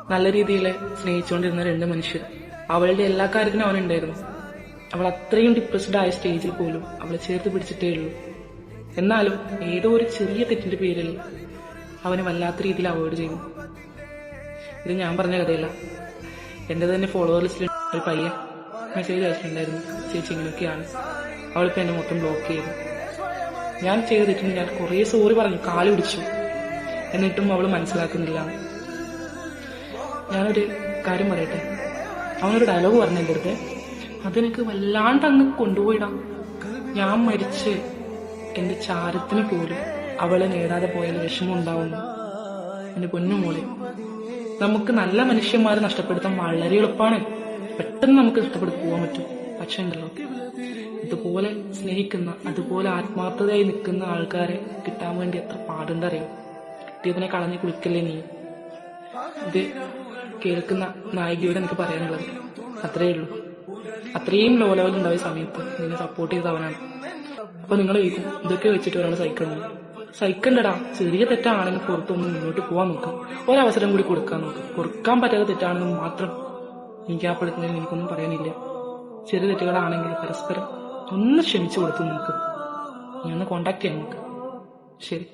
നല്ല രീതിയിൽ സ്നേഹിച്ചുകൊണ്ടിരുന്ന രണ്ട് മനുഷ്യർ. അവളുടെ എല്ലാ കാര്യത്തിനും അവനുണ്ടായിരുന്നു. അവൾ അത്രയും ഡിപ്രസ്ഡ് ആയ സ്റ്റേജിൽ പോലും അവളെ ചേർത്ത് പിടിച്ചിട്ടേ ഉള്ളൂ. എന്നാലും ഏതോ ഒരു ചെറിയ തെറ്റിന്റെ പേരിൽ അവന് വല്ലാത്ത രീതിയിൽ അവോയ്ഡ് ചെയ്തു. ഇത് ഞാൻ പറഞ്ഞ കഥയല്ല. എന്റെ തന്നെ ഫോളോവർ ലിസ്റ്റിൽ ഒരു പയ്യൻ മെസ്സേജ് അയച്ചിട്ടുണ്ടായിരുന്നു, ചേച്ചി ഇങ്ങനെയൊക്കെയാണ്. അവളിപ്പോ എന്നെ മൊത്തം ബ്ലോക്ക് ചെയ്തു. ഞാൻ ചെയ്ത തെറ്റിന് ഞാൻ കുറേ സോറി പറഞ്ഞു, കാല് പിടിച്ചു. എന്നിട്ടും അവള് മനസ്സിലാക്കുന്നില്ല. ഞാനൊരു കാര്യം പറയട്ടെ, അവനൊരു ഡയലോഗ് പറഞ്ഞു എൻ്റെ അടുത്ത്. അതെനിക്ക് വല്ലാണ്ട് അങ്ങ് കൊണ്ടുപോയിടാം. ഞാൻ മരിച്ച് എന്റെ ചാരത്തിന് പോലും അവളെ നേടാതെ പോയാൽ വിഷമം ഉണ്ടാവുന്നു. എന്റെ പൊന്നുമോളെ, നമുക്ക് നല്ല മനുഷ്യന്മാരെ നഷ്ടപ്പെടുത്താൻ വളരെ എളുപ്പമാണ്. പെട്ടെന്ന് നമുക്ക് നഷ്ടപ്പെടുത്തി പോകാൻ പറ്റും. പക്ഷെ ഉണ്ടല്ലോ, ഇതുപോലെ സ്നേഹിക്കുന്ന, അതുപോലെ ആത്മാർത്ഥതയായി നിൽക്കുന്ന ആൾക്കാരെ കിട്ടാൻ വേണ്ടി എത്ര പാടുണ്ടറിയാം. കിട്ടിയതിനെ കളഞ്ഞ് കുളിക്കല്ലേ നീ. ഇത് കേൾക്കുന്ന നായികയോട് എനിക്ക് പറയാനുള്ളത് അത്രയേ ഉള്ളൂ. അത്രയും ലോ ലെവൽ ഉണ്ടായ സമയത്ത് നിന്നെ സപ്പോർട്ട് ചെയ്തവനാണ്. അപ്പൊ നിങ്ങൾ ഇതൊക്കെ വെച്ചിട്ട് ഒരാൾ സഹിക്കണ്ടടാ. ചെറിയ തെറ്റാണെങ്കിൽ പുറത്തൊന്ന് മുന്നോട്ട് പോകാൻ നോക്കാം. ഒരവസരം കൂടി കൊടുക്കാൻ നോക്കാം. കൊടുക്കാൻ പറ്റാത്ത തെറ്റാണെന്ന് മാത്രം നീക്കാപ്പെടുത്തുന്നതിന് എനിക്കൊന്നും പറയാനില്ല. ചെറിയ തെറ്റുകളാണെങ്കിൽ പരസ്പരം ഒന്ന് ക്ഷമിച്ചു കൊടുത്തു നോക്ക്. ഞാൻ കോണ്ടാക്ട് ചെയ്യാൻ നോക്ക്. ശരി.